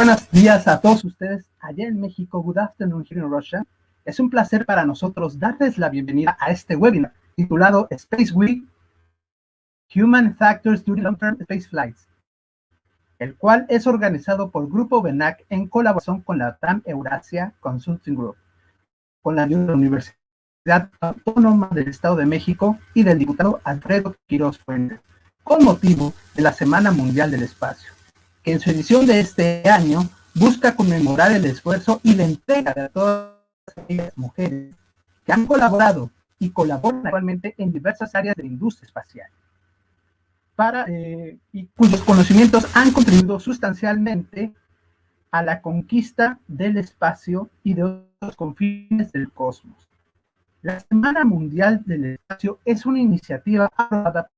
buenos días a todos ustedes allá en México. Good afternoon here in Russia. Es un placer para nosotros darles la bienvenida a este webinar titulado Space Week, Human Factors During Long-Term Space Flights, el cual es organizado por Grupo BENAC en colaboración con la TAM Eurasia Consulting Group, con la Universidad Autónoma del Estado de México y del diputado Alfredo Quiroz Fuentes, con motivo de la Semana Mundial del Espacio, que en su edición de este año busca conmemorar el esfuerzo y la entrega de todas aquellas mujeres que han colaborado y colaboran actualmente en diversas áreas de la industria espacial, y cuyos conocimientos han contribuido sustancialmente a la conquista del espacio y de otros confines del cosmos. La Semana Mundial del Espacio es una iniciativa aprobada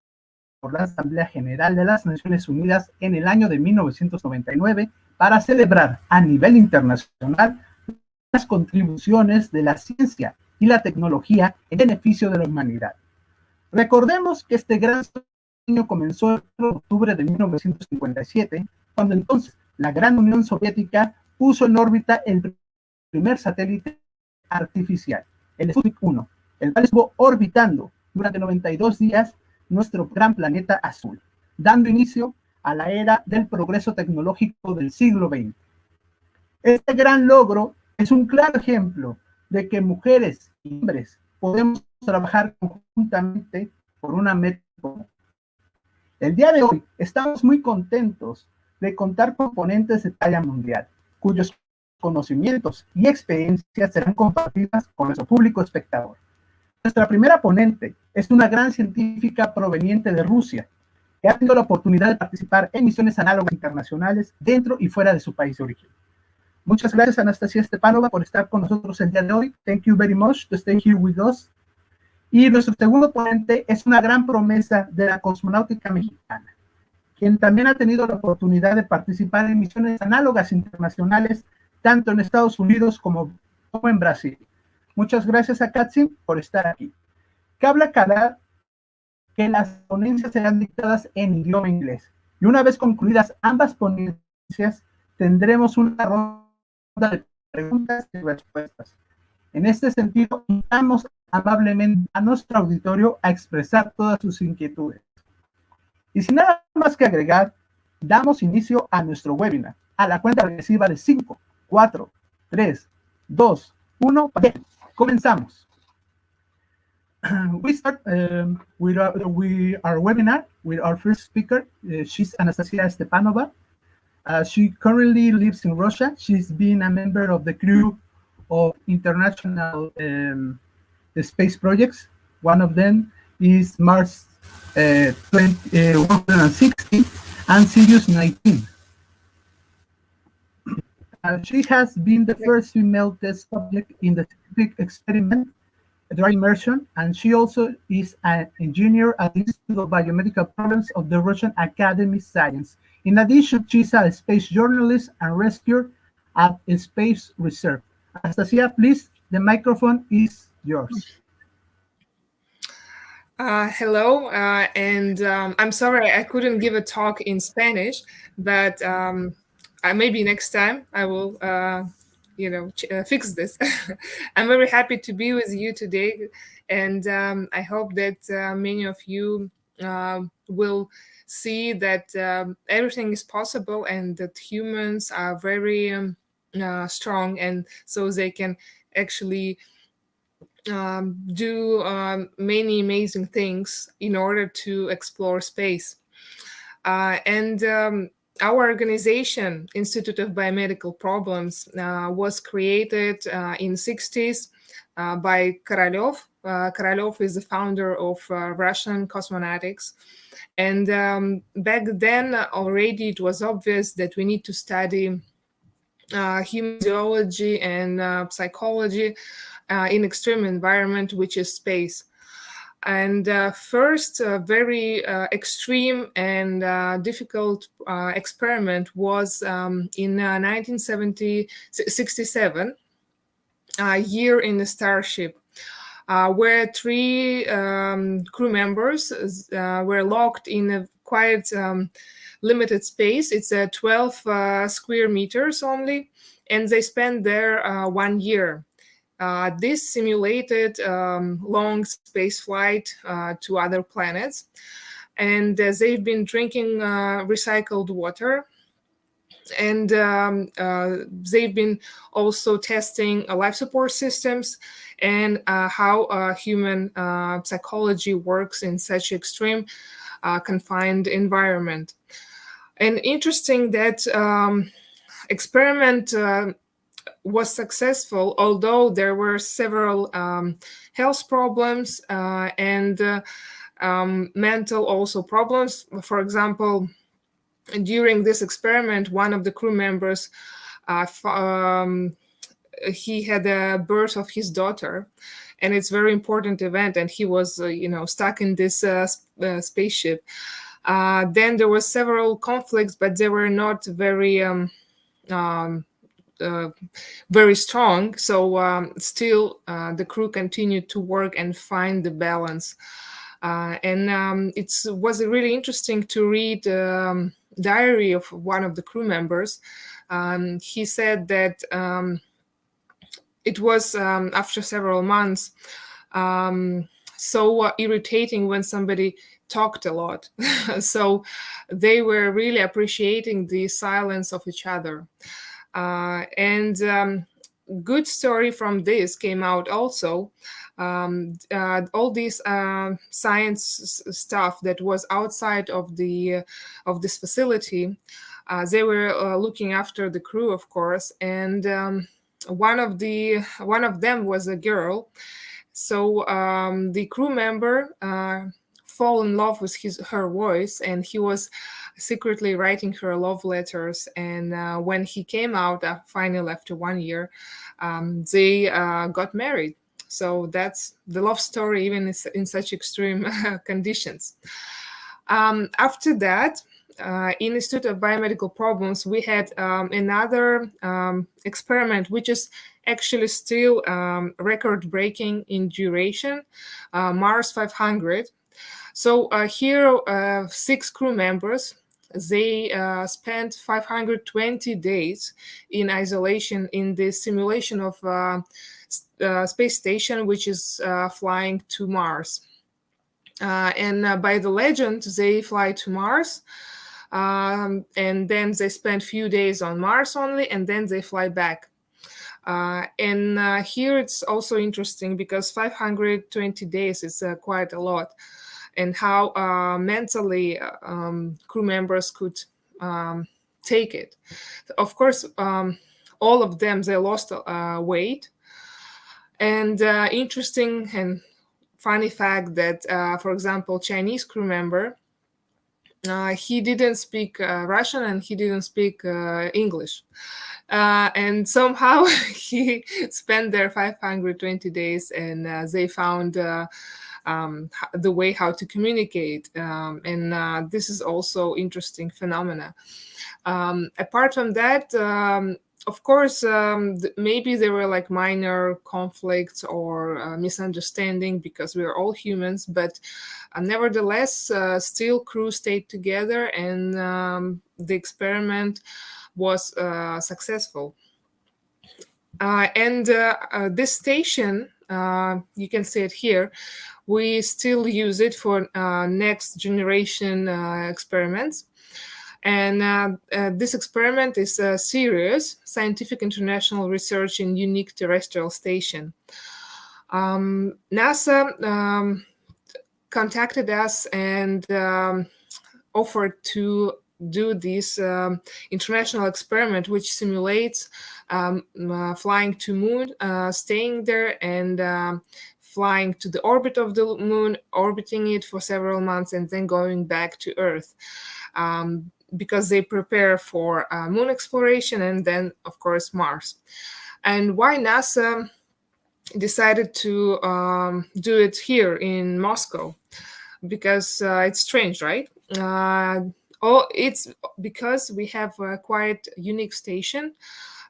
por la Asamblea General de las Naciones Unidas en el año de 1999 para celebrar a nivel internacional las contribuciones de la ciencia y la tecnología en beneficio de la humanidad. Recordemos que este gran sueño comenzó el 1 de octubre de 1957, cuando entonces la Gran Unión Soviética puso en órbita el primer satélite artificial, el Sputnik 1, el cual estuvo orbitando durante 92 días nuestro gran planeta azul, dando inicio a la era del progreso tecnológico del siglo XX. Este gran logro es un claro ejemplo de que mujeres y hombres podemos trabajar conjuntamente por una meta común. El día de hoy estamos muy contentos de contar con ponentes de talla mundial, cuyos conocimientos y experiencias serán compartidas con nuestro público espectador. Nuestra primera ponente es una gran científica proveniente de Rusia, que ha tenido la oportunidad de participar en misiones análogas internacionales dentro y fuera de su país de origen. Muchas gracias, Anastasia Stepanova, por estar con nosotros el día de hoy. Thank you very much to stay here with us. Y nuestro segundo ponente es una gran promesa de la cosmonáutica mexicana, quien también ha tenido la oportunidad de participar en misiones análogas internacionales, tanto en Estados Unidos como en Brasil. Muchas gracias, Acatzin, por estar aquí. Cabe aclarar que las ponencias serán dictadas en idioma inglés. Y una vez concluidas ambas ponencias, tendremos una ronda de preguntas y respuestas. En este sentido, invitamos amablemente a nuestro auditorio a expresar todas sus inquietudes. Y sin nada más que agregar, damos inicio a nuestro webinar, a la cuenta regresiva de 5, 4, 3, 2, 1. Comenzamos. We start with our webinar with our first speaker. She's Anastasia Stepanova. She currently lives in Russia. She's been a member of the crew of international space projects. One of them is Mars 160 and Sirius 19. She has been the first female test subject in the scientific experiment dry immersion, and she also is an engineer at the Institute of Biomedical Problems of the Russian Academy of Science. In addition, she's a space journalist and rescuer at Space Reserve. Anastasia, please, the microphone is yours. Hello, and I'm sorry I couldn't give a talk in Spanish, but maybe next time I will fix this. I'm very happy to be with you today, and I hope that many of you will see that everything is possible and that humans are very strong, and so they can actually do many amazing things in order to explore space. Our organization, Institute of Biomedical Problems, was created in 60s by Korolev. Korolev is the founder of Russian cosmonautics. And back then already it was obvious that we need to study human physiology and psychology in extreme environment, which is space. And first very extreme and difficult experiment was in 1967, year in the Starship, where 3 crew members were locked in a quite limited space. It's 12 square meters only, and they spent there 1 year. This simulated long space flight to other planets, and they've been drinking recycled water. And they've been also testing life support systems and how human psychology works in such extreme confined environment. And interesting that experiment was successful, although there were several health problems and mental also problems. For example, during this experiment, one of the crew members, he had a birth of his daughter, and it's a very important event, and he was, stuck in this spaceship. Then there were several conflicts, but they were not very very strong. So still, the crew continued to work and find the balance. And it was really interesting to read diary of one of the crew members. He said that it was after several months so irritating when somebody talked a lot. So they were really appreciating the silence of each other. And good story from this came out also. All this science stuff that was outside of this facility, they were looking after the crew, of course, and one of them was a girl. So the crew member fall in love with her voice, and he was secretly writing her love letters. And when he came out finally after 1 year, they got married. So that's the love story, even in such extreme conditions. After that, in Institute of Biomedical Problems, we had another experiment, which is actually still record-breaking in duration, MAARS 500. So here, 6 crew members, they spent 520 days in isolation in the simulation of space station, which is flying to Mars. And by the legend, they fly to Mars, and then they spend few days on Mars only, and then they fly back. And here it's also interesting because 520 days is quite a lot, and how mentally crew members could take it. Of course, all of them, they lost weight. And interesting and funny fact that, for example, Chinese crew member, he didn't speak Russian and he didn't speak English. And somehow he spent there 520 days, and they found the way how to communicate. And this is also interesting phenomena. Apart from that, of course, maybe there were like minor conflicts or misunderstanding because we are all humans, but nevertheless, still crew stayed together, and the experiment was successful. And this station, you can see it here, we still use it for next generation experiments. And this experiment is a serious scientific international research in unique terrestrial station. NASA contacted us and offered to do this international experiment, which simulates flying to moon, staying there, and flying to the orbit of the moon, orbiting it for several months, and then going back to Earth. Because they prepare for moon exploration and then, of course, Mars. And why NASA decided to do it here in Moscow? Because it's strange, right? It's because we have a quite unique station.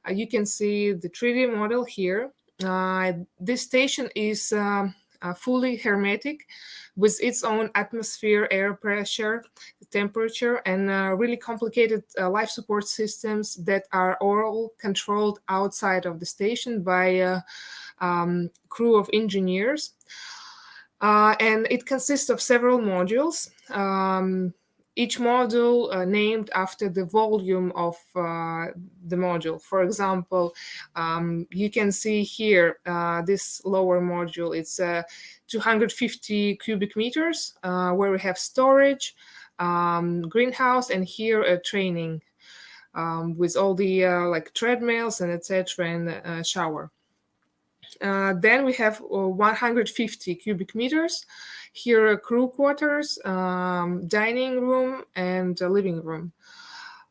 You can see the 3D model here. This station is fully hermetic with its own atmosphere, air pressure, temperature, and really complicated life support systems that are all controlled outside of the station by a crew of engineers. And it consists of several modules. Each module named after the volume of the module. For example, you can see here this lower module. It's 250 cubic meters, where we have storage, greenhouse, and here a training with all the like treadmills and etc. and shower. Then we have 150 cubic meters. Here are crew quarters, dining room, and living room.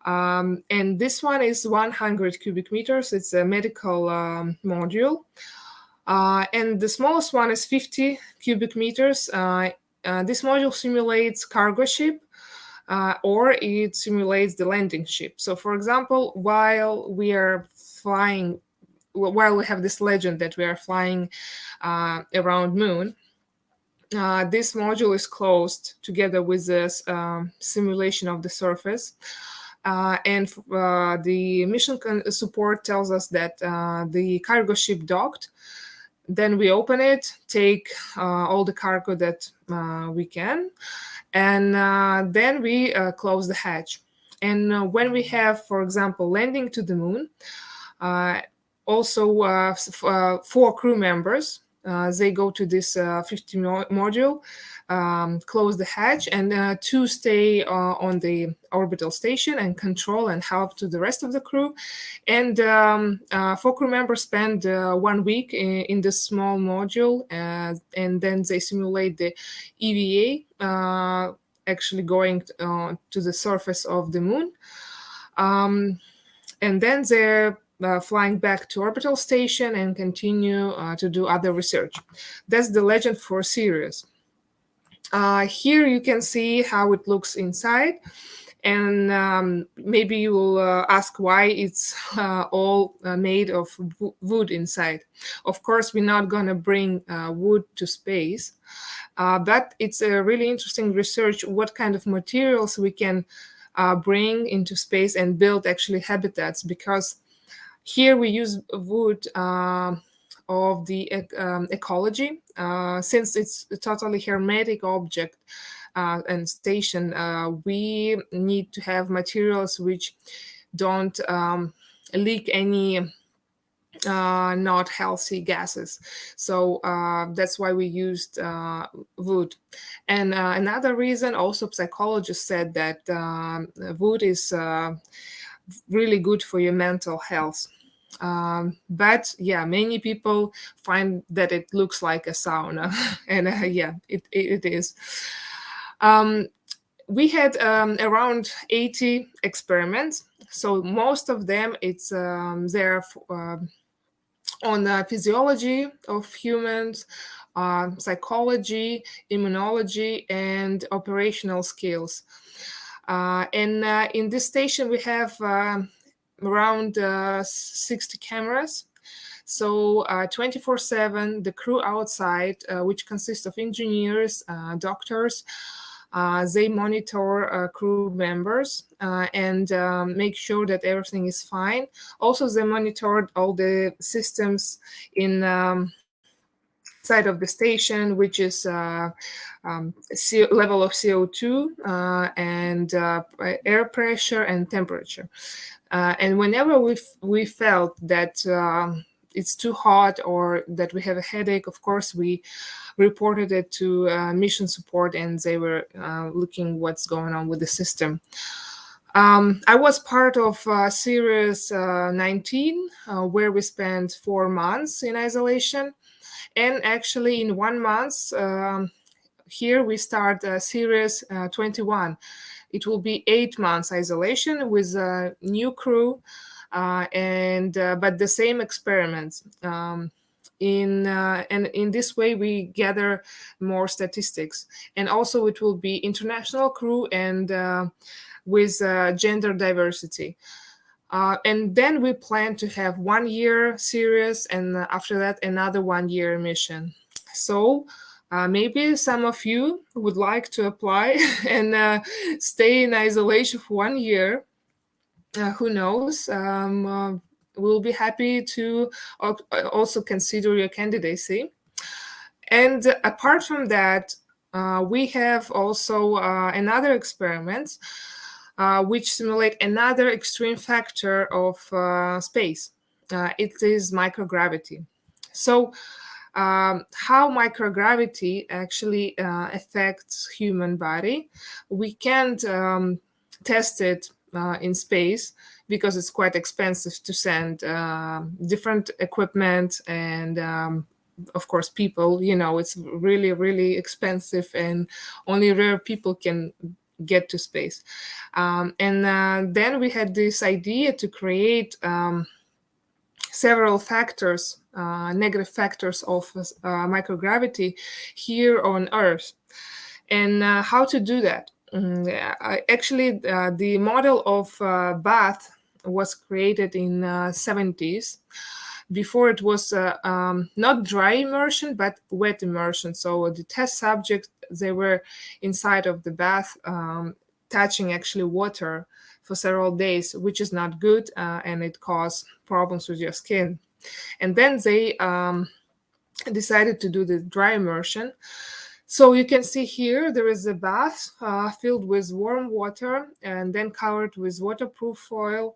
And this one is 100 cubic meters. It's a medical module. And the smallest one is 50 cubic meters. This module simulates cargo ship, or it simulates the landing ship. So for example, while we are flying, while we have this legend that we are flying around moon, this module is closed together with this simulation of the surface. And the mission support tells us that the cargo ship docked. Then we open it, take all the cargo that we can, and then we close the hatch. And when we have, for example, landing to the moon, also 4 crew members, they go to this 50 module, close the hatch, and 2 stay on the orbital station and control and help to the rest of the crew. And 4 crew members spend 1 week in this small module, and then they simulate the EVA, actually going to the surface of the moon. And then they're flying back to orbital station and continue to do other research. That's the legend for Sirius. Here you can see how it looks inside, and maybe you will ask why it's all made of wood inside. Of course, we're not going to bring wood to space, but it's a really interesting research what kind of materials we can bring into space and build actually habitats, because here we use wood of the ecology, since it's a totally hermetic object and station. We need to have materials which don't leak any not healthy gases. So that's why we used wood. And another reason, also psychologists said that wood is really good for your mental health. But yeah, many people find that it looks like a sauna, and yeah, it is. We had around 80 experiments, so most of them it's there on the physiology of humans, psychology, immunology, and operational skills. And in this station, we have around 60 cameras. So 24/7, the crew outside, which consists of engineers, doctors, they monitor crew members and make sure that everything is fine. Also, they monitored all the systems in side of the station, which is level of CO2 and air pressure and temperature. And whenever we felt that it's too hot or that we have a headache, of course, we reported it to mission support, and they were looking what's going on with the system. I was part of Series 19, where we spent 4 months in isolation. And actually, in 1 month, here we start Series 21. It will be 8 months isolation with a new crew, but the same experiments. And in this way, we gather more statistics. And also, it will be international crew and with gender diversity. And then we plan to have 1 year series, and after that, another 1 year mission. So Maybe some of you would like to apply and stay in isolation for 1 year. Who knows? We'll be happy to also consider your candidacy. And apart from that, we have also another experiment which simulate another extreme factor of space. It is microgravity. So how microgravity actually affects human body. We can't test it in space because it's quite expensive to send different equipment and of course people, you know, it's really, really expensive and only rare people can get to space. And then we had this idea to create several factors, negative factors of microgravity here on Earth. And how to do that? Actually, the model of bath was created in 70s. Before it was not dry immersion, but wet immersion. So the test subjects, they were inside of the bath, touching actually water for several days, which is not good, and it caused problems with your skin. And then they decided to do the dry immersion. So you can see here there is a bath filled with warm water and then covered with waterproof foil.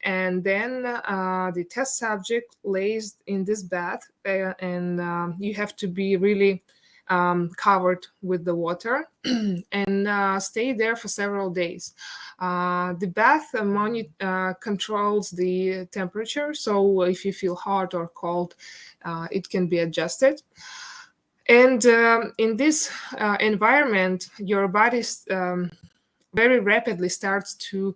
And then the test subject lays in this bath, and you have to be really covered with the water and stay there for several days. The bath controls the temperature, so if you feel hot or cold, it can be adjusted. And in this environment, your body's very rapidly starts to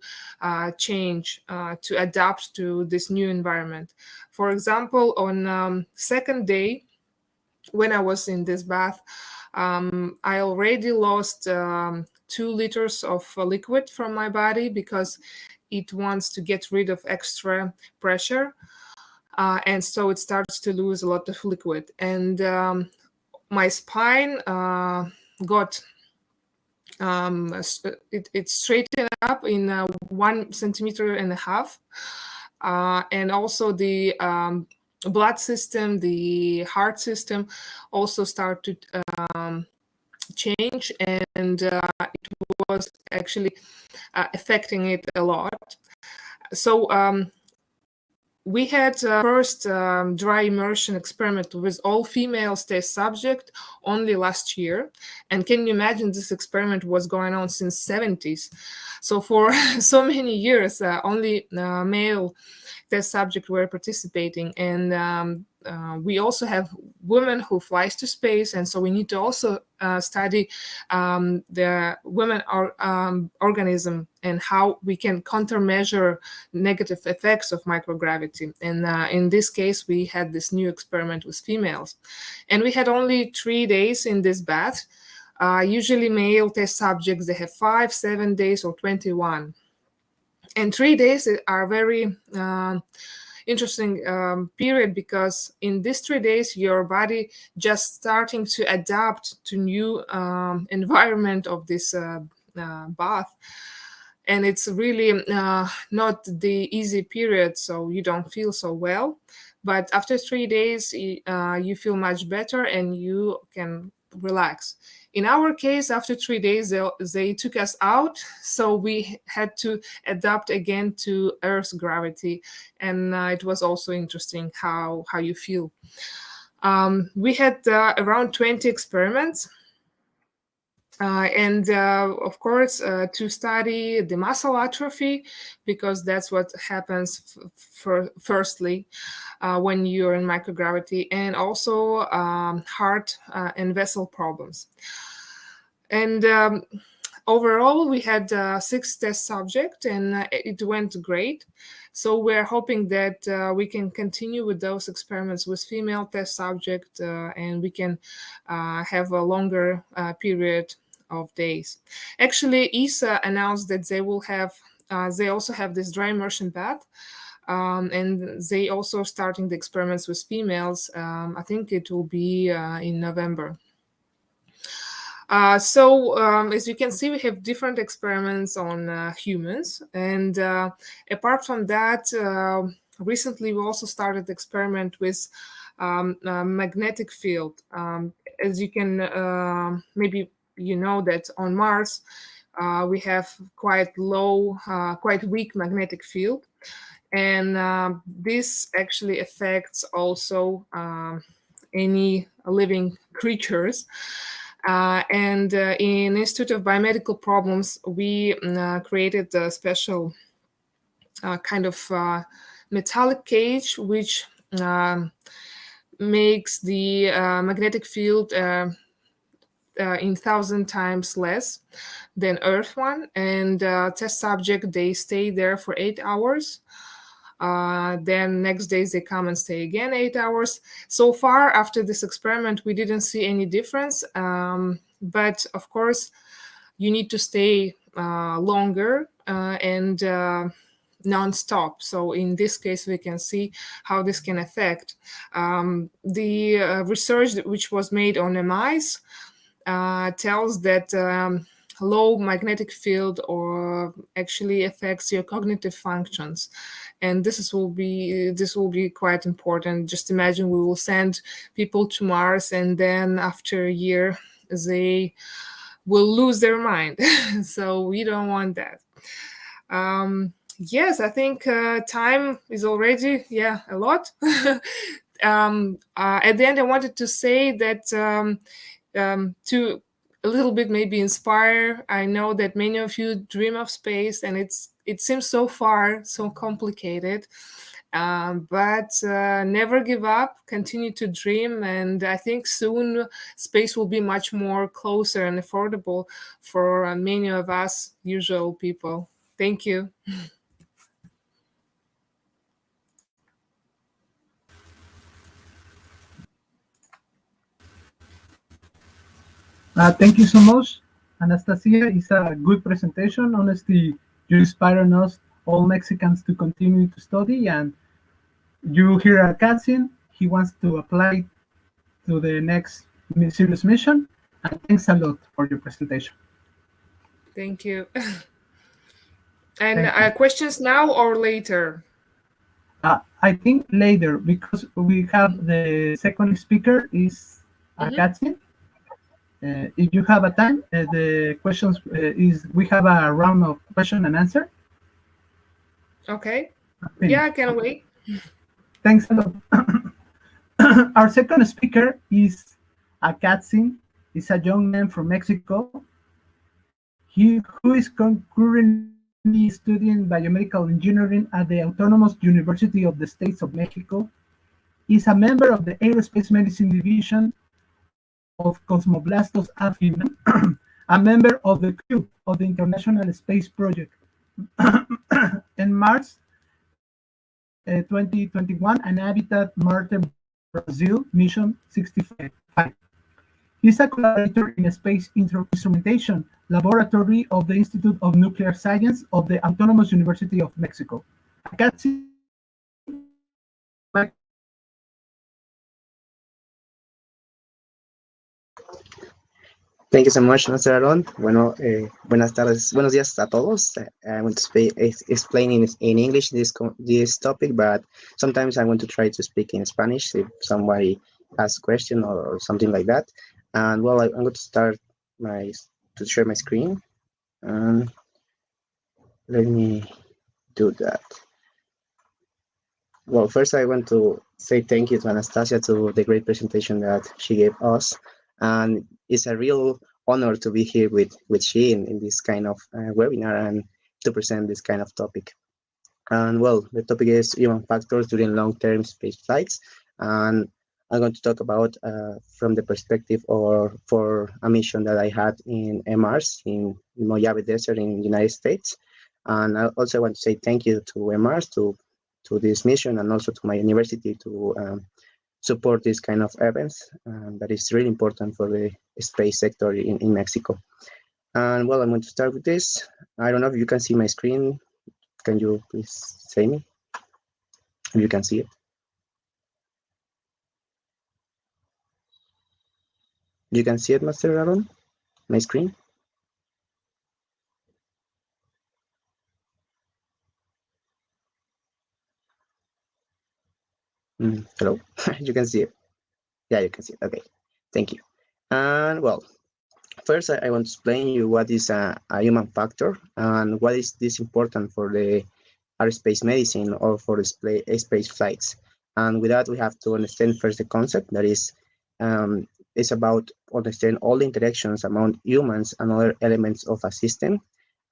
change, to adapt to this new environment. For example, on second day, when I was in this bath, I already lost 2 liters of liquid from my body because it wants to get rid of extra pressure. And so it starts to lose a lot of liquid. And my spine got it straightened up in 1.5 centimeters, and also the blood system, the heart system, also started to change, and it was actually affecting it a lot. So we had first dry immersion experiment with all females test subject only last year. And can you imagine, this experiment was going on since 70s. So for so many years, only male test subjects were participating. And we also have women who flies to space. And so we need to also study the women organism and how we can countermeasure negative effects of microgravity. And in this case, we had this new experiment with females. And we had only 3 days in this bath. Usually male test subjects, they have 5, 7 days or 21. And 3 days are very interesting period, because in these 3 days your body just starting to adapt to new environment of this bath, and it's really not the easy period, so you don't feel so well. But after 3 days you feel much better and you can relax. In our case, after 3 days, they took us out, so we had to adapt again to Earth's gravity, and it was also interesting how you feel. We had around 20 experiments, and of course, to study the muscle atrophy, because that's what happens firstly when you're in microgravity, and also heart and vessel problems. And overall, we had 6 test subjects, and it went great. So we're hoping that we can continue with those experiments with female test subjects, and we can have a longer period of days. Actually, ESA announced that they will have, they also have this dry immersion bath, and they also starting the experiments with females. I think it will be in November. As you can see, we have different experiments on humans. And apart from that, recently we also started experiment with magnetic field. As you can, maybe you know that on Mars, we have quite low, quite weak magnetic field. And this actually affects also any living creatures. And in Institute of Biomedical Problems, we created a special kind of metallic cage, which makes the magnetic field in 1,000 times less than Earth one. And test subject, they stay there for 8 hours. Then next days they come and stay again 8 hours. So far after this experiment, we didn't see any difference. But of course, you need to stay longer and non-stop. So in this case, we can see how this can affect. The research which was made on mice tells that low magnetic field or actually affects your cognitive functions, and this will be quite important. Just imagine we will send people to Mars, and then after a year they will lose their mind. So we don't want that. Yes, I think time is already a lot. At the end, I wanted to say that to a little bit maybe inspire. I know that many of you dream of space, and it seems so far, so complicated. But never give up, continue to dream, and I think soon space will be much more closer and affordable for many of us usual people. Thank you. Thank you so much, Anastasia. It's a good presentation. Honestly, you inspire us, all Mexicans, to continue to study. And you hear Acatzin, he wants to apply to the next serious mission. And thanks a lot for your presentation. Thank you. And Thank you. questions now or later? I think later, because we have the second speaker is Acatzin. If you have a time, the questions is we have a round of question and answer. Okay. Yeah, I can wait. Thanks a lot. Our second speaker is Acatzin. He's a young man from Mexico. He who is currently studying biomedical engineering at the Autonomous University of the States of Mexico. Is a member of the Aerospace Medicine Division of Cosmoblastos Afirman, a member of the crew of the International Space Project. In March 2021, an Habitat Marte Brazil Mission 65. He's a collaborator in a space instrumentation laboratory of the Institute of Nuclear Science of the Autonomous University of Mexico. Acatzin. Thank you so much, Mr. Aaron. Bueno, buenas tardes, buenos días a todos. I want to explain in English this topic, but sometimes I want to try to speak in Spanish if somebody has a question or something like that. And well, I'm going to start to share my screen. And let me do that. Well, first I want to say thank you to Anastasia to the great presentation that she gave us. And it's a real honor to be here with she in this kind of webinar and to present this kind of topic. And well, the topic is human factors during long-term space flights. And I'm going to talk about from the perspective for a mission that I had in MMAARS in Mojave Desert in the United States. And I also want to say thank you to MMAARS, to this mission, and also to my university to support this kind of events that is really important for the space sector in Mexico. And well, I'm going to start with this. I don't know if you can see my screen. Can you please say me if you can see it? You can see it, Master Aaron? my screen? Hello, you can see it. Yeah, you can see it. Okay, thank you. And well, first I want to explain you what is a human factor and what is this important for the aerospace medicine or for space flights. And with that, we have to understand first the concept that is it's about understand all the interactions among humans and other elements of a system.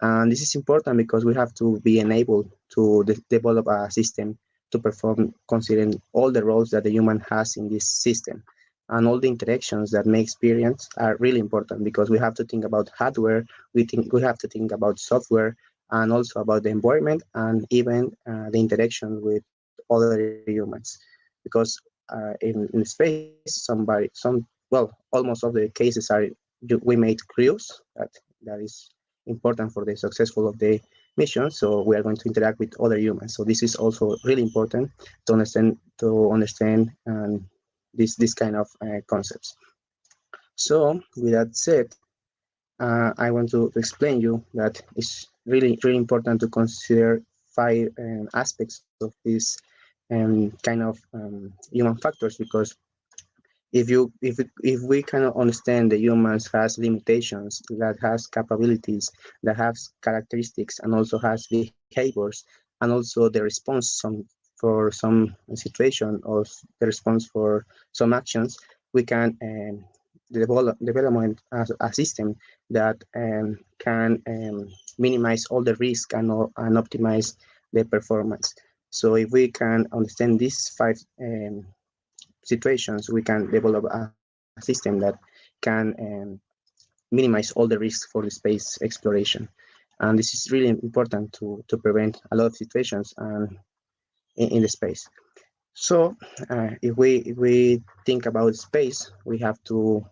And this is important because we have to be enabled to develop a system to perform considering all the roles that the human has in this system. And all the interactions that may experience are really important because we have to think about hardware, we have to think about software, and also about the environment and even the interaction with other humans. Because in space, almost all the cases are we made crews that is important for the successful of the mission. So we are going to interact with other humans. So this is also really important to understand this kind of concepts. So with that said, I want to explain you that it's really important to consider 5 aspects of this kind of human factors, because if we cannot understand the humans has limitations, that has capabilities, that has characteristics, and also has behaviors, and also the response for some situation or the response for some actions, we can development as a system that can minimize all the risk and optimize the performance. So if we can understand these 5 situations, we can develop a system that can minimize all the risks for the space exploration. And this is really important to prevent a lot of situations in the space. So if we think about space, we have to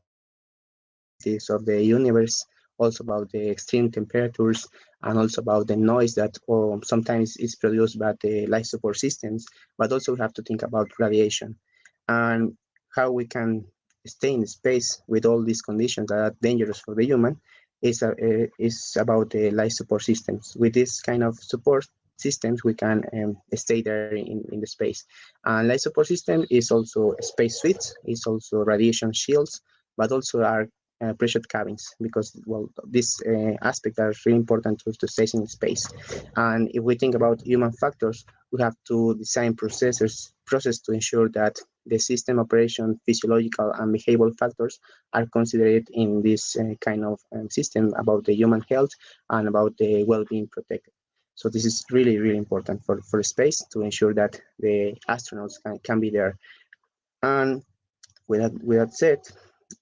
of the universe, also about the extreme temperatures, and also about the noise that sometimes is produced by the life support systems, but also we have to think about radiation and how we can stay in space with all these conditions that are dangerous for the human is about the life support systems. With this kind of support systems, we can stay there in the space. And life support system is also space suites, is also radiation shields, but also are pressured cabins, because well, these aspects are really important to stay in space. And if we think about human factors, we have to design process to ensure that the system operation, physiological and behavioral factors are considered in this kind of system about the human health and about the well-being protected. So this is really important for space to ensure that the astronauts can be there. And with that said,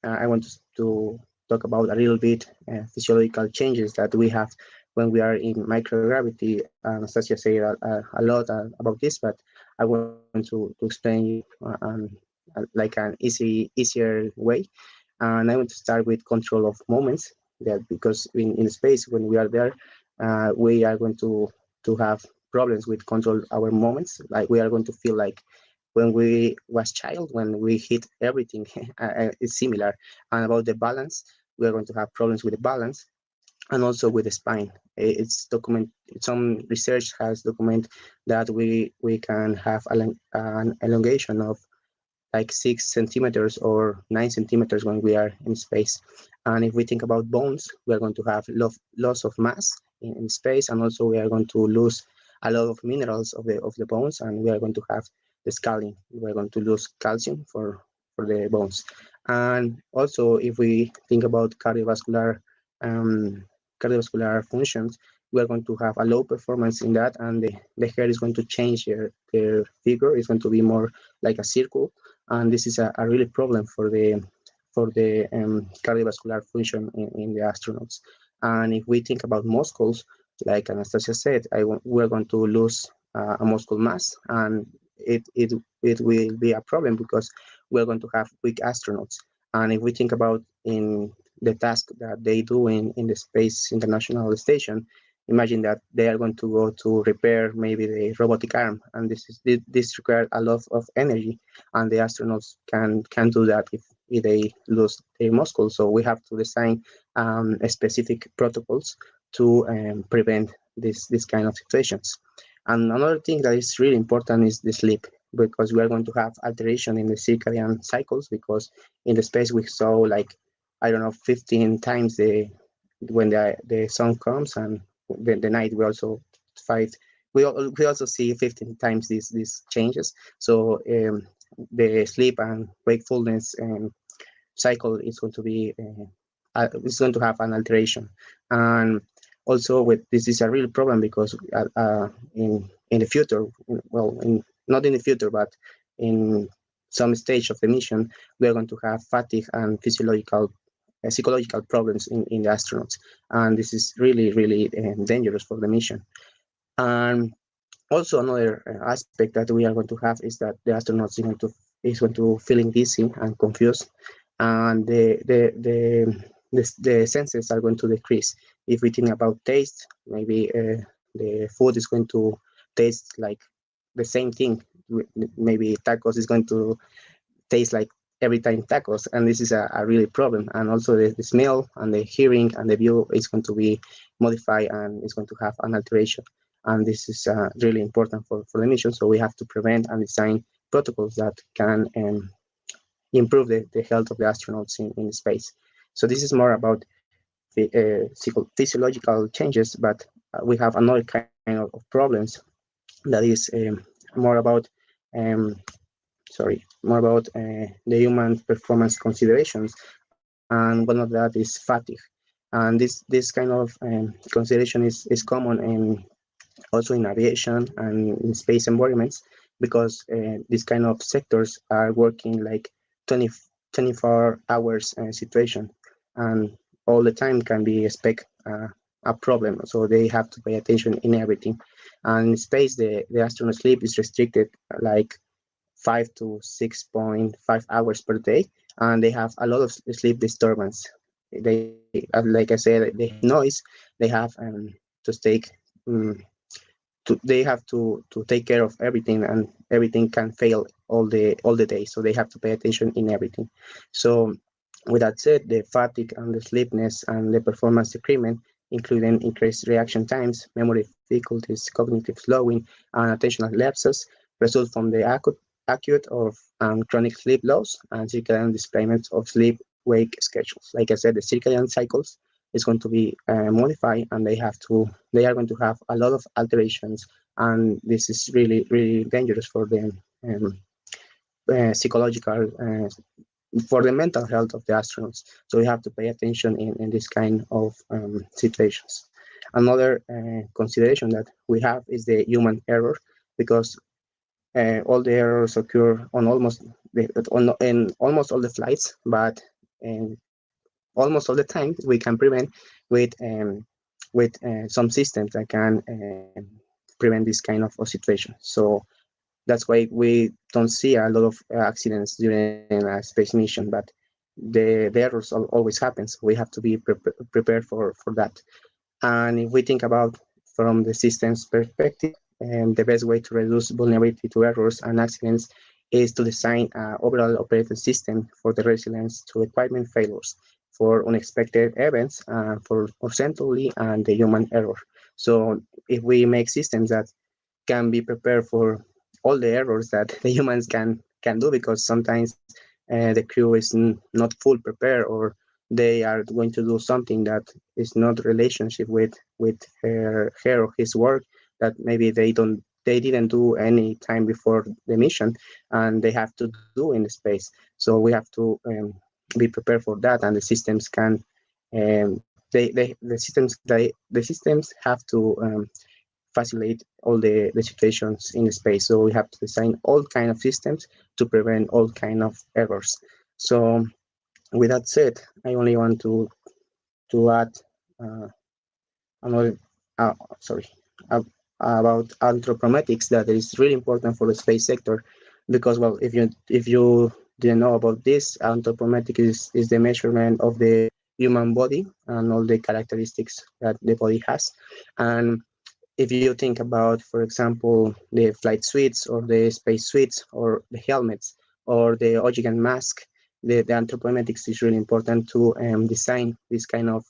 I want to talk about a little bit physiological changes that we have when we are in microgravity. Anastasia said a lot about this, but I want to explain you like an easier way. And I want to start with control of moments, that because in space, when we are there, we are going to have problems with control our moments. Like we are going to feel like when we was child, when we hit everything, is similar. And about the balance, we are going to have problems with the balance and also with the spine. It's some research has documented that we can have an elongation of like 6 centimeters or 9 centimeters when we are in space. And if we think about bones, we are going to have loss of mass in space, and also we are going to lose a lot of minerals of the bones, and we are going to have the scaling. We are going to lose calcium for the bones. And also, if we think about cardiovascular functions, we are going to have a low performance in that, and the hair is going to change their figure. It's going to be more like a circle, and this is a really problem for the cardiovascular function in the astronauts. And if we think about muscles, like Anastasia said, we're going to lose a muscle mass, and it will be a problem because we're going to have weak astronauts. And if we think about in the task that they do in the Space International Station, imagine that they are going to go to repair maybe the robotic arm, and this requires a lot of energy, and the astronauts can do that if they lose their muscles. So we have to design specific protocols to prevent this kind of situations. And another thing that is really important is the sleep, because we are going to have alteration in the circadian cycles, because in the space we saw like, I don't know, 15 times when the sun comes, and the night we also we also see 15 times these changes. So the sleep and wakefulness cycle is going to be is going to have an alteration. And also with this is a real problem, because in the future, well, not in the future, but in some stage of the mission, we are going to have fatigue and psychological problems in the astronauts, and this is really dangerous for the mission. And also another aspect that we are going to have is that the astronauts is going to feeling dizzy and confused, and the senses are going to decrease. If we think about taste, maybe the food is going to taste like the same thing. Maybe tacos is going to taste like every time tacos, and this is a really problem. And also the smell and the hearing and the view is going to be modified, and it's going to have an alteration. And this is really important for the mission. So we have to prevent and design protocols that can improve the health of the astronauts in space. So this is more about physiological changes, but we have another kind of problems that is more about the human performance considerations, and one of that is fatigue. And this kind of consideration is common also in aviation and in space environments, because these kind of sectors are working like 24 hours situation, and all the time can be a problem. So they have to pay attention in everything. And in space, the astronaut sleep is restricted like 5 to 6.5 hours per day, and they have a lot of sleep disturbance. They, like I said, they have noise. They have to take they have to take care of everything, and everything can fail all the day. So they have to pay attention in everything. So with that said, the fatigue and the sleepiness and the performance decrement, including increased reaction times, memory difficulties, cognitive slowing, and attentional lapses, result from the acute or chronic sleep loss and circadian displacement of sleep-wake schedules. Like I said, the circadian cycles is going to be modified, and they are going to have a lot of alterations, and this is really dangerous for the psychological for the mental health of the astronauts. So we have to pay attention in this kind of situations. Another consideration that we have is the human error, because all the errors occur on almost all the flights, but almost all the time we can prevent with some systems that can prevent this kind of situation. So that's why we don't see a lot of accidents during a space mission, but the errors always happen. So we have to be prepared for that. And if we think about from the system's perspective, the best way to reduce vulnerability to errors and accidents is to design an overall operating system for the resilience to equipment failures, for unexpected events, for horizontally and the human error. So if we make systems that can be prepared for all the errors that the humans can do, because sometimes the crew is not full prepared, or they are going to do something that is not relationship with her or his work, that maybe they didn't do any time before the mission, and they have to do in the space. So we have to be prepared for that, and the systems can the systems have to facilitate all the situations in the space. So we have to design all kind of systems to prevent all kind of errors. So with that said, I only want to add another about anthropometrics, that is really important for the space sector, because, well, if you didn't know about this, anthropometrics is the measurement of the human body and all the characteristics that the body has. And if you think about, for example, the flight suits or the space suits or the helmets or the oxygen mask, the anthropometics is really important to design this kind of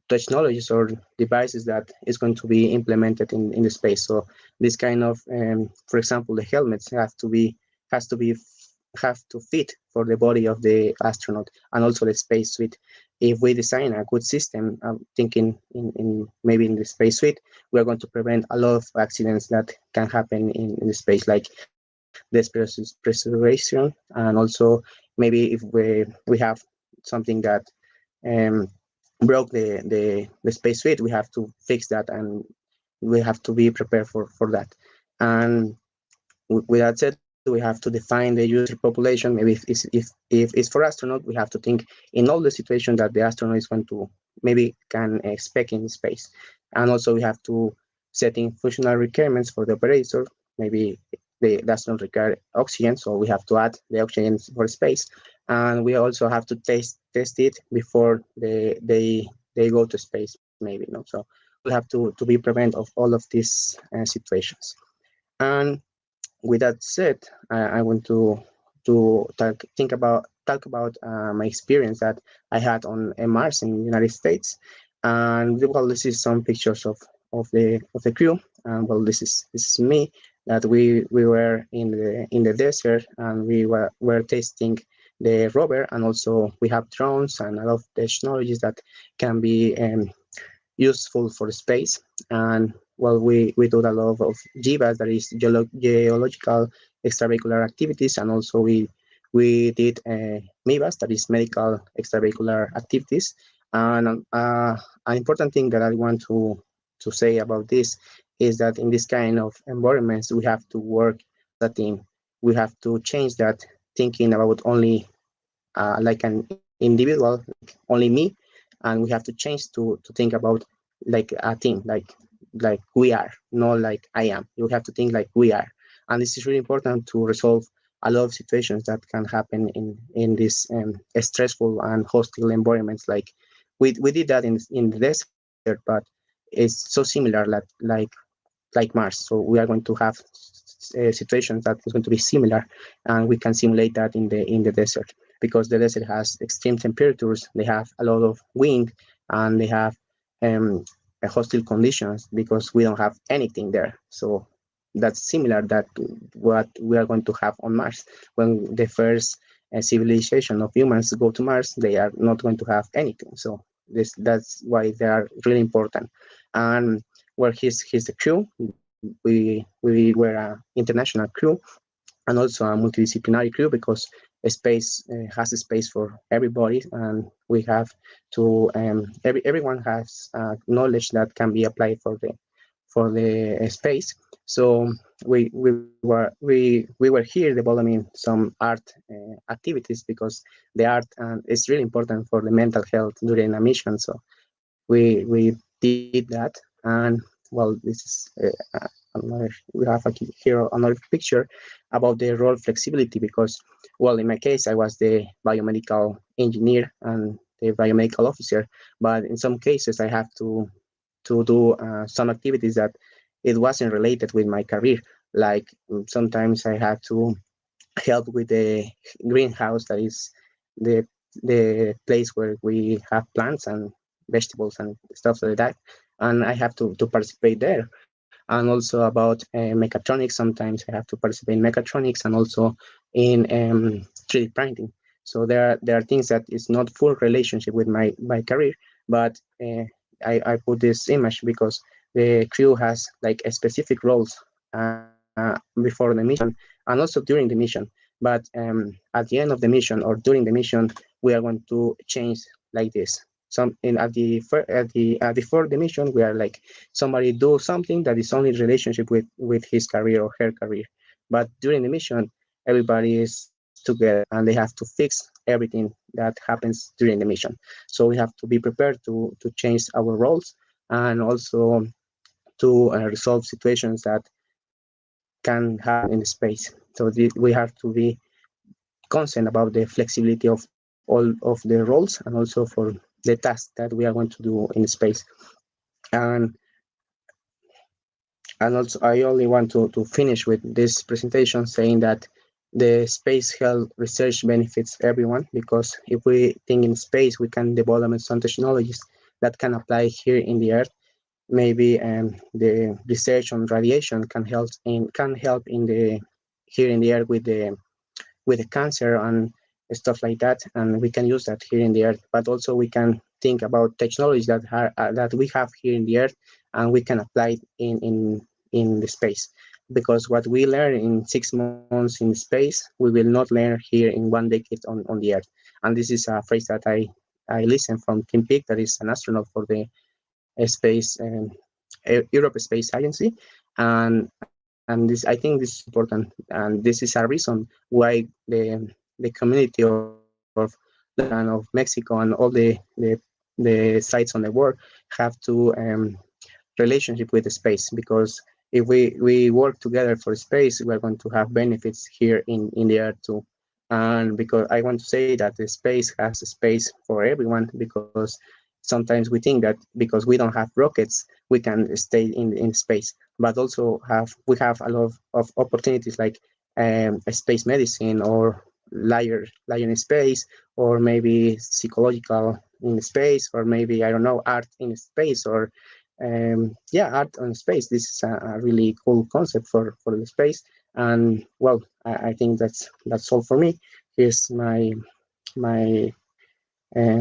technologies or devices that is going to be implemented in the space. So this kind of, for example, the helmets have to fit for the body of the astronaut, and also the space suit. If we design a good system, thinking in maybe in the space suite, we are going to prevent a lot of accidents that can happen in the space, like despressurization, and also maybe if we have something that broke the space suite, we have to fix that, and we have to be prepared for that. And with that said, we have to define the user population. Maybe if it's for astronaut, we have to think in all the situations that the astronaut is going to maybe can expect in space. And also we have to set in functional requirements for the operator. Maybe the astronaut require oxygen, so we have to add the oxygen for space. And we also have to test it before they go to space, maybe. So we have to be prevent of all of these situations. And with that said, I want to talk about my experience that I had on MMAARS in the United States. And well, this is some pictures of the crew. And well, this is me, that we were in the desert, and we were testing the rover, and also we have drones and a lot of technologies that can be useful for space. And well, we do a lot of GEVAS, that is geological extravehicular activities, and also we did MEVAS, that is medical extravehicular activities. And an important thing that I want to say about this is that in this kind of environments, we have to work as a team. We have to change that thinking about only like an individual, like only me, and we have to change to think about like a team, like we are, not like I am. You have to think like we are. And this is really important to resolve a lot of situations that can happen in this stressful and hostile environments. Like we did that in the desert, but it's so similar like Mars. So we are going to have situations that is going to be similar, and we can simulate that in the desert, because the desert has extreme temperatures, they have a lot of wind, and they have hostile conditions because we don't have anything there. So that's similar that what we are going to have on Mars. When the first civilization of humans go to Mars, they are not going to have anything. So that's why they are really important. And well, he's the crew. We were an international crew, and also a multidisciplinary crew, because space has a space for everybody, and we have to everyone has knowledge that can be applied for the space. So we were here developing some art activities, because the art is really important for the mental health during a mission. So we did that. And well, this is we have here another picture about the role flexibility, because well, in my case, I was the biomedical engineer and the biomedical officer, but in some cases I have to do some activities that it wasn't related with my career. Like sometimes I had to help with the greenhouse, that is the place where we have plants and vegetables and stuff like that, and I have to participate there. And also about mechatronics, sometimes I have to participate in mechatronics, and also in 3D printing. So there are things that is not full relationship with my career, but I put this image because the crew has like a specific roles before the mission, and also during the mission. But at the end of the mission or during the mission, we are going to change like this. Before the mission, we are like, somebody do something that is only relationship with his career or her career. But during the mission, everybody is together, and they have to fix everything that happens during the mission. So we have to be prepared to change our roles, and also to resolve situations that can happen in the space. So we have to be concerned about the flexibility of all of the roles, and also for the task that we are going to do in space. And also, I only want to finish with this presentation saying that the space health research benefits everyone, because if we think in space, we can develop some technologies that can apply here in the Earth. Maybe the research on radiation can help in the here in the Earth with the cancer and stuff like that, and we can use that here in the Earth. But also we can think about technologies that we have here in the Earth, and we can apply it in the space. Because what we learn in 6 months in space, we will not learn here in 1 decade on the Earth. And this is a phrase that I listened from Tim Peake, that is an astronaut for the space Europe Space Agency, and this, I think this is important, and this is a reason why the community of Latin and of Mexico and all the sites on the world have to relationship with the space, because if we work together for space, we're going to have benefits here in the Earth too. And because I want to say that the space has a space for everyone, because sometimes we think that because we don't have rockets, we can stay in space, but also we have a lot of opportunities, like space medicine, or liar in space, or maybe psychological in space, or maybe, I don't know, art in space, or art on space. This is a really cool concept for the space. And well, I think that's all for me. Here's my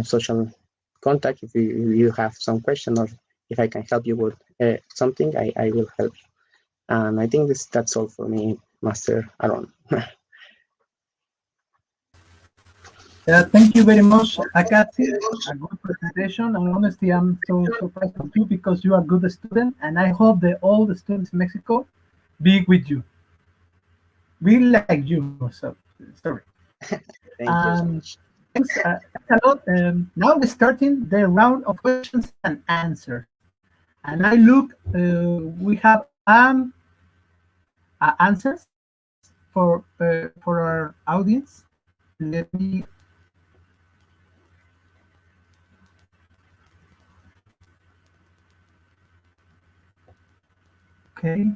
social contact. If you have some question, or if I can help you with something, I will help you. And I think that's all for me, Master Aaron. Thank you very much, Acatzin. A good presentation. And honestly, I'm so surprised with you, because you are a good student, and I hope that all the students in Mexico be with you. We like you. So sorry. Thank you so much. Thanks a lot. Now we're starting the round of questions and answers. And I look, we have answers for our audience. Let me. Okay.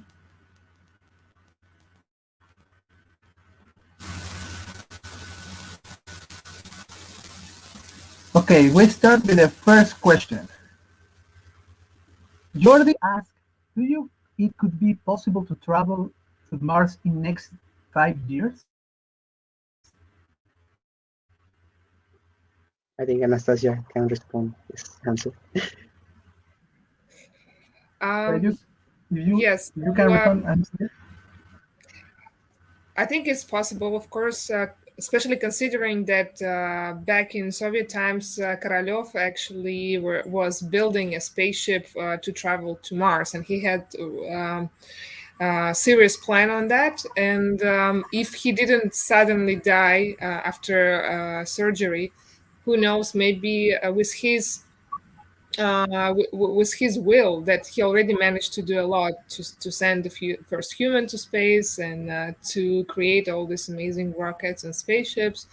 Okay, we start with the first question. Jordi asked, it could be possible to travel to Mars in next 5 years? I think Anastasia can respond this answer. Yes, you can respond, Anastasia. I think it's possible, of course, especially considering that back in Soviet times, Korolev actually was building a spaceship to travel to Mars, and he had a serious plan on that. And if he didn't suddenly die after surgery, who knows, maybe with his will, that he already managed to do a lot to send the first human to space, and to create all these amazing rockets and spaceships.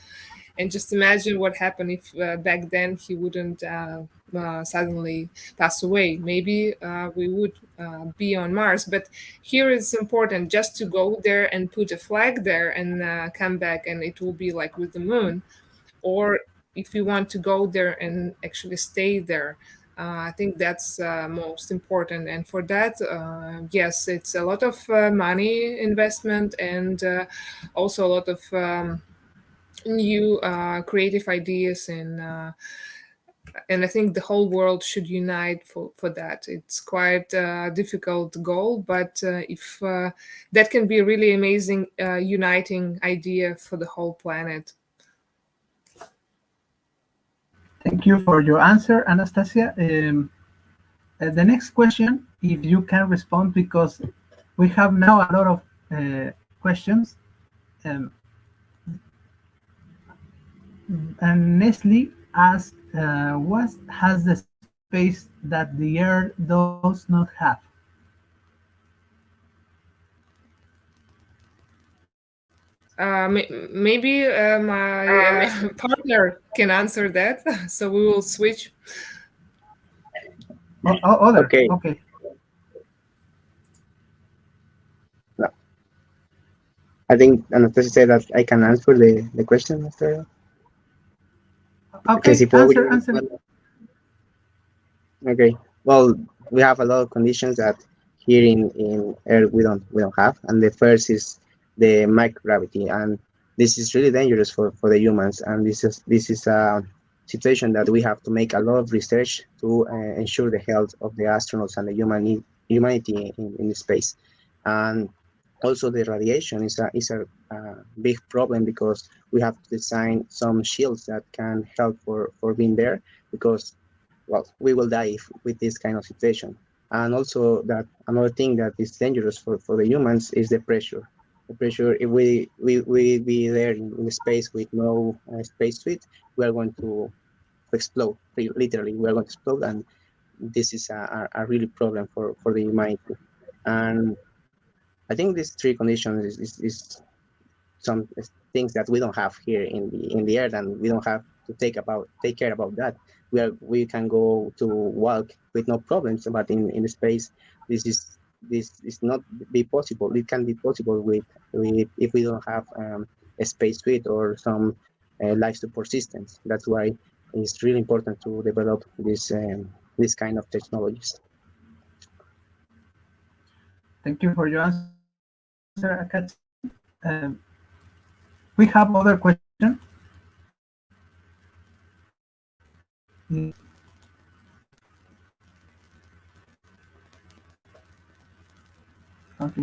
And just imagine what happened if back then he wouldn't suddenly pass away. Maybe we would be on Mars. But here it's important just to go there and put a flag there and come back, and it will be like with the moon. Or if you want to go there and actually stay there, I think that's most important. And for that, yes, it's a lot of money investment, and also a lot of new creative ideas, and I think the whole world should unite for that. It's quite a difficult goal, but if that can be a really amazing uniting idea for the whole planet. Thank you for your answer, Anastasia. The next question, if you can respond, because we have now a lot of questions. And Nestle asked, what has the space that the Earth does not have? Maybe my partner can answer that, so we will switch. Okay. Okay. No. I think Anastasia said that I can answer the question after. Que Okay, si puedo answer, yo. answer. Okay. Well, we have a lot of conditions that here in Earth we don't have, and the first is the microgravity, and this is really dangerous for the humans, and this is a situation that we have to make a lot of research to ensure the health of the astronauts and the humanity in space, and also the radiation is a big problem because we have to design some shields that can help for being there because well, we will die with this kind of situation. And also that another thing that is dangerous for the humans is the pressure. The pressure, if we be there in space with no space suit, we are going to explode. Literally, we are going to explode, and this is a really problem for the humanity. And I think these three conditions is some things that we don't have here in the earth, and we don't have to take care about that. We can go to walk with no problems, but in the space, this is not be possible. It can be possible with if we don't have a space suite or some life support systems. That's why it's really important to develop this kind of technologies. Thank you for your answer, Acatzin. We have other question. Okay,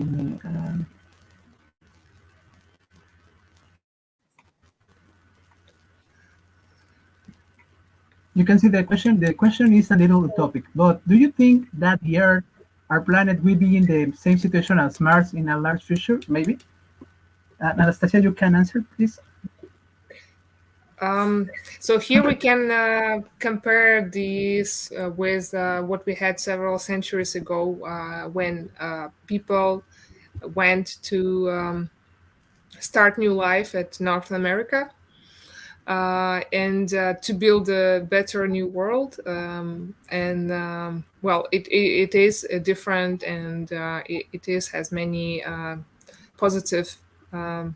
you can see the question. The question is a little utopic, but do you think that the Earth, our planet, will be in the same situation as Mars in a large future? Maybe. Anastasia, you can answer, please. So here we can compare these with what we had several centuries ago when people went to start new life at North America and to build a better new world. Well, it is different, and it has many positive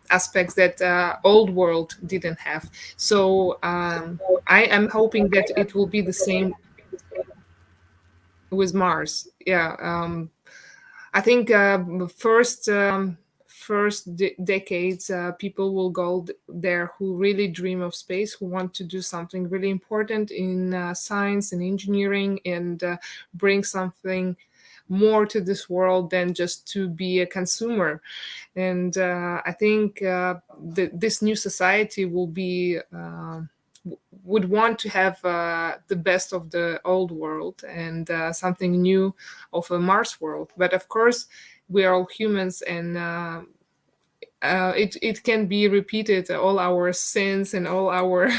aspects that old world didn't have. So I am hoping that it will be the same with Mars. Yeah, I think first decades people will go there who really dream of space, who want to do something really important in science and engineering, and bring something more to this world than just to be a consumer. And I think this new society will be would want to have the best of the old world and something new of a Mars world. But of course, we are all humans, and it can be repeated, all our sins and all our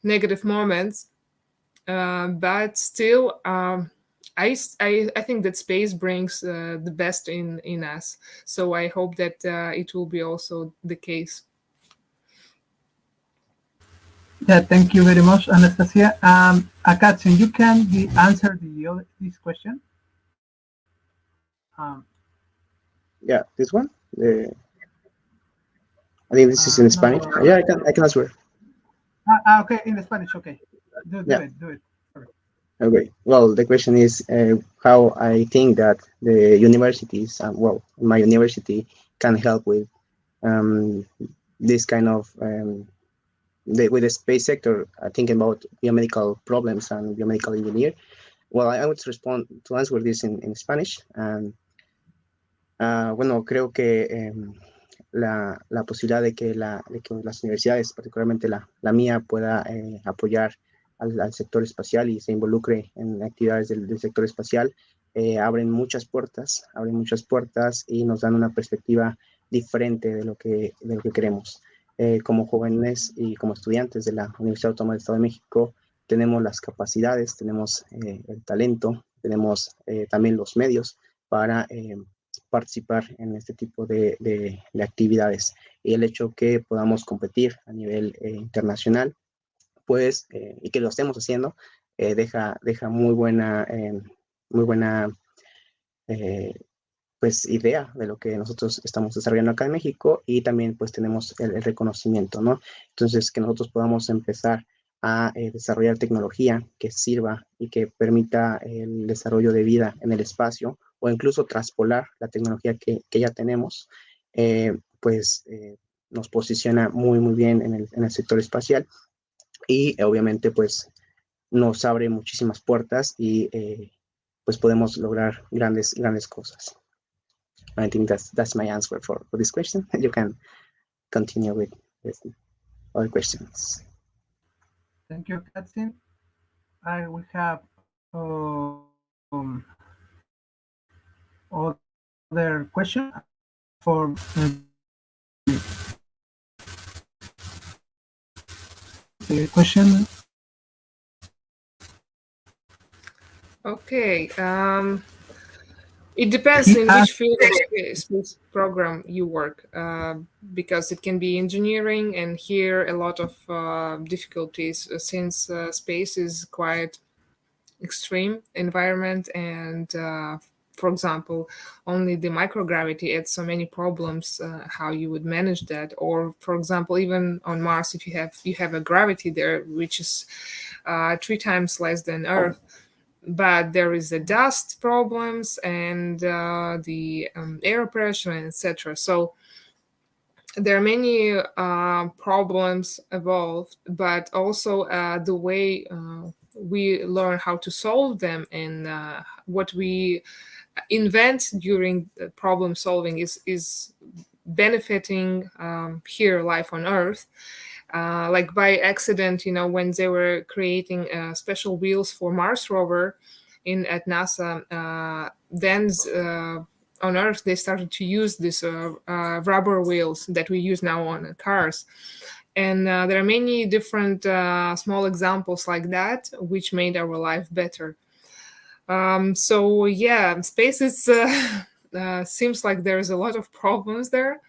negative moments. But still, I think that space brings the best in us. So I hope that it will be also the case. Yeah, thank you very much, Anastasia. Acatzin, you can answer this question. Yeah, this one. I think this is in No, Spanish. Yeah, I can answer. okay, in Spanish. Okay, do Yeah. it. Sorry. Okay. Well, the question is how I think that the universities, well, my university can help with um, this kind of with the space sector. Thinking about biomedical problems and biomedical engineer. Well, I would respond to answer this in Spanish. And bueno, creo que la posibilidad de que las universidades, particularmente la mía, pueda apoyar al sector espacial y se involucre en actividades del sector espacial, abren muchas puertas y nos dan una perspectiva diferente de lo que queremos. Como jóvenes y como estudiantes de la Universidad Autónoma del Estado de México, tenemos las capacidades, tenemos el talento, tenemos también los medios para participar en este tipo de actividades. Y el hecho que podamos competir a nivel internacional, pues, y que lo estemos haciendo, deja muy buena pues idea de lo que nosotros estamos desarrollando acá en México, y también pues tenemos el reconocimiento, ¿no? Entonces, que nosotros podamos empezar a desarrollar tecnología que sirva y que permita el desarrollo de vida en el espacio, o incluso traspolar la tecnología que ya tenemos, pues nos posiciona muy, muy bien en el sector espacial, y obviamente pues nos abre muchísimas puertas, y pues podemos lograr grandes cosas. I think that's my answer for this question. You can continue with other questions. Thank you, Acatzin. I will have other question for the question. Okay. It depends in which field of space program you work, because it can be engineering, and here a lot of difficulties, since space is quite extreme environment, and for example, only the microgravity adds so many problems, how you would manage that. Or for example, even on Mars, if you have a gravity there which is 3 times less than Earth, but there is the dust problems and the air pressure, and etc. So there are many problems evolved, but also the way we learn how to solve them, and what we invent during the problem solving is benefiting here life on Earth. Like by accident, when they were creating special wheels for Mars rover at NASA, then on Earth they started to use these rubber wheels that we use now on cars. And there are many different small examples like that, which made our life better. So yeah, space is seems like there's a lot of problems there,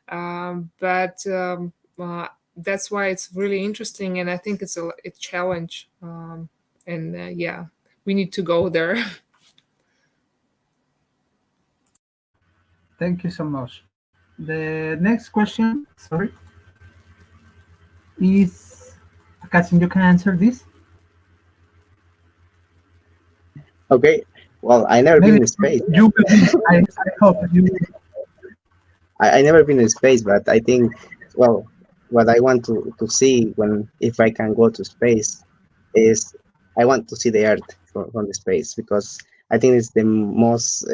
but that's why it's really interesting, and I think it's a challenge, and yeah, we need to go there. Thank you so much. The next question, sorry, is Acatzin. You can answer this. Okay. Well, I never been in space. You I hope you. I never been in space, but I think, well, what I want to see if I can go to space is I want to see the Earth from the space, because I think it's the most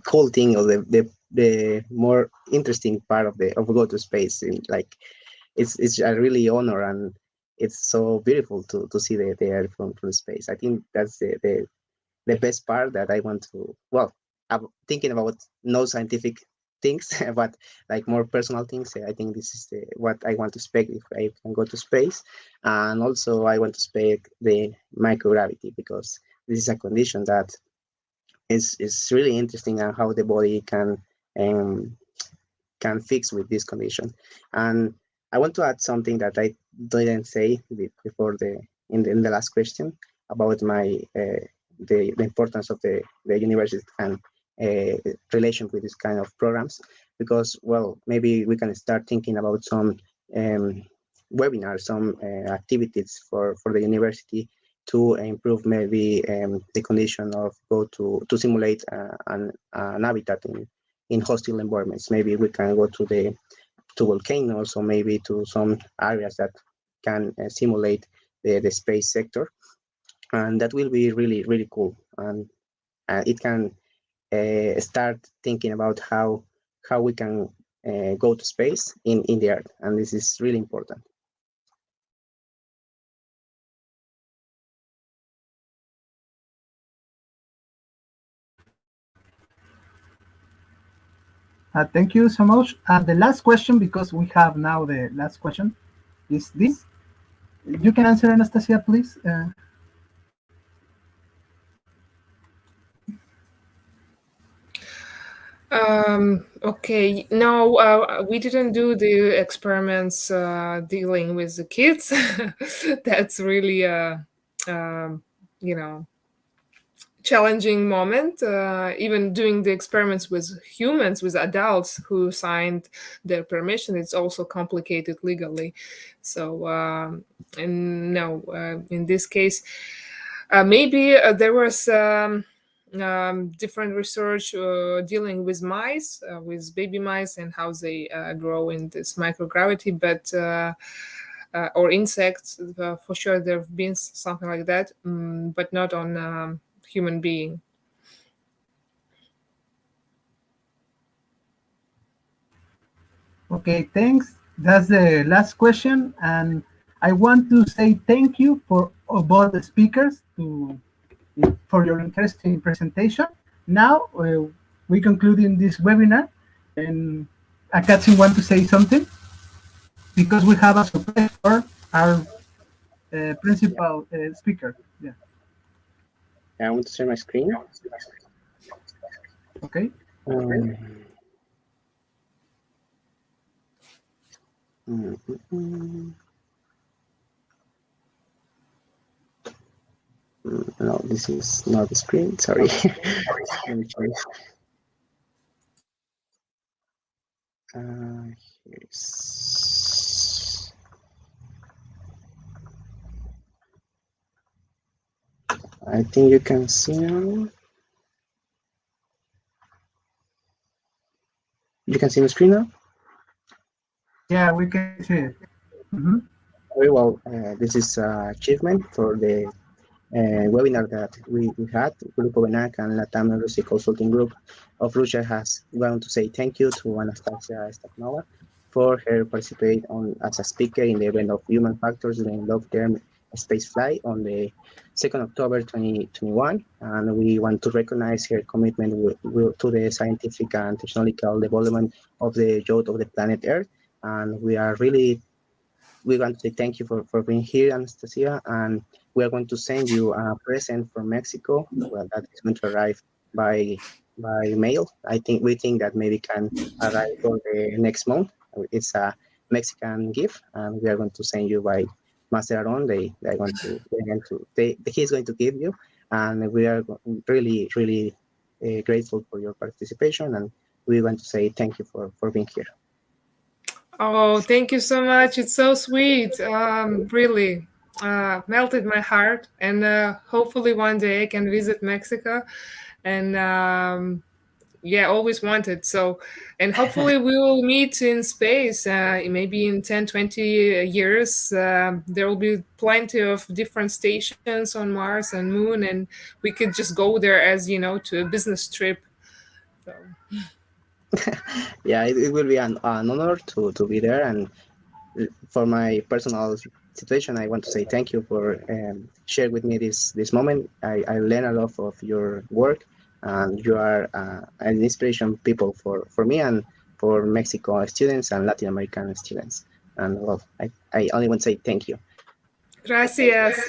cool thing, or the more interesting part of go to space. And like it's a really honor, and it's so beautiful to see the Earth from space. I think that's the best part that I want to. Well, I'm thinking about no scientific things, but like more personal things. I think this is what I want to spec if I can go to space, and also I want to spec the microgravity, because this is a condition that is really interesting, and how the body can fix with this condition. And I want to add something that I didn't say before in the last question about my the importance of the university and relation with this kind of programs, because well, maybe we can start thinking about some webinars, some activities for the university to improve maybe the condition of go to simulate an habitat in hostile environments. Maybe we can go to volcanoes, or maybe to some areas that can simulate the space sector, and that will be really, really cool. And it can start thinking about how we can go to space in the Earth, and this is really important. Thank you so much. And the last question, because we have now the last question, is this. You can answer, Anastasia, please. Okay, no, we didn't do the experiments dealing with the kids. That's really, you know, challenging moment. Even doing the experiments with humans, with adults who signed their permission, it's also complicated legally. So, and no, in this case, maybe there was different research dealing with mice, with baby mice, and how they grow in this microgravity, but or insects. For sure, there have been something like that, but not on human being. Okay, thanks. That's the last question, and I want to say thank you for both the speakers for your interesting presentation. Now we concluding this webinar, and Acatzin want to say something because we have a surprise for our principal speaker. Yeah. I want to share my screen. Okay. No, this is not the screen. Sorry. Let me change. Here's. I think you can see now. You can see the screen now? Yeah, we can see it. Mm-hmm. Very well. This is achievement for the webinar that we had. Grupo Benac and Latam Russia Consulting Group of Russia has want to say thank you to Anastasia Stepanova for her participate on as a speaker in the event of human factors during long-term space flight on the 2nd October 2021, and we want to recognize her commitment to the scientific and technological development of the youth of the planet Earth, and we want to say thank you for being here, Anastasia, and we are going to send you a present from Mexico. Well, that is going to arrive by mail. We think that maybe can arrive for the next month. It's a Mexican gift, and we are going to send you by Master Aaron. He's going to give you, and we are really grateful for your participation, and we want to say thank you for being here. Oh, thank you so much. It's so sweet. Really melted my heart. And hopefully one day I can visit Mexico. And yeah, always wanted. So, and hopefully we will meet in space. Maybe in 10, 20 years, there will be plenty of different stations on Mars and Moon. And we could just go there as, to a business trip. So. Yeah, it will be an honor to be there, and for my personal situation, I want to say thank you for sharing with me this moment. I learned a lot of your work, and you are an inspiration people for me and for Mexico students and Latin American students. And well, I only want to say thank you. Gracias.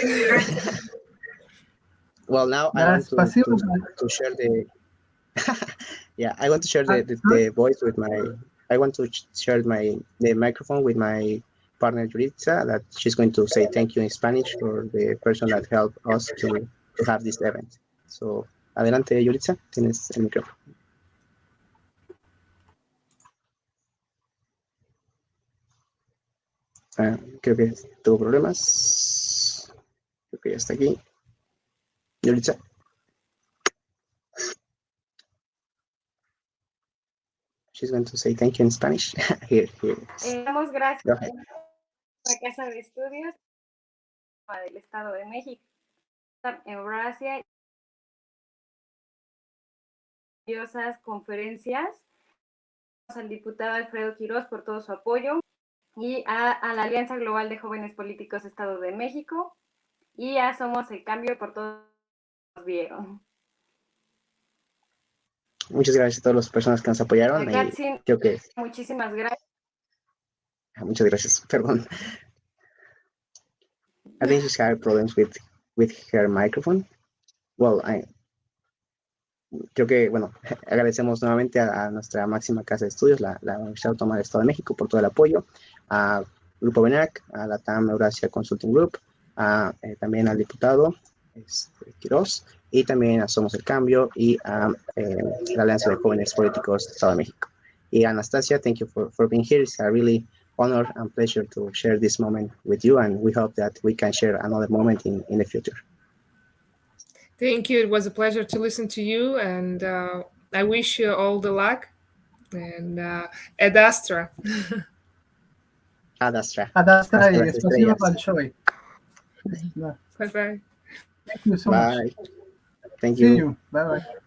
Well, now I want to share the yeah, I want to share the voice with I want to share the microphone with my partner Yuritsa, that she's going to say thank you in Spanish for the person that helped us to have this event. So, adelante Yuritsa, tienes el micrófono. Creo que tuvo problemas. Creo que ya está aquí. Yuritsa. She's going to say thank you in Spanish. Here. Damos gracias a la Casa de Estudios del Estado de México, Eurasia, conferencias, al diputado Alfredo Quiroz por todo su apoyo, y a la Alianza Global de Jóvenes Políticos Estado de México, y a Somos el Cambio por todos los que nos vieron. Muchas gracias a todas las personas que nos apoyaron. Acatzin, creo que... Muchísimas gracias. Muchas gracias. Perdón. I think she's had problems with her microphone. Well, creo que, bueno, agradecemos nuevamente a nuestra máxima casa de estudios, la Universidad Autónoma del Estado de México, por todo el apoyo, a Grupo Benac, a la TAM Eurasia Consulting Group, también al diputado Quiroz, y también a Somos el Cambio y a la Alianza de Jóvenes Políticos de Estado de México. Y Anastasia, thank you for being here. It's a really honor and pleasure to share this moment with you, and we hope that we can share another moment in the future. Thank you. It was a pleasure to listen to you, and I wish you all the luck. And Ad Astra. Ad Astra. Ad Astra Hasta y las спасибо estrellas. большое. Bye-bye. Thank you so much. Bye. Thank See you. you. Bye bye.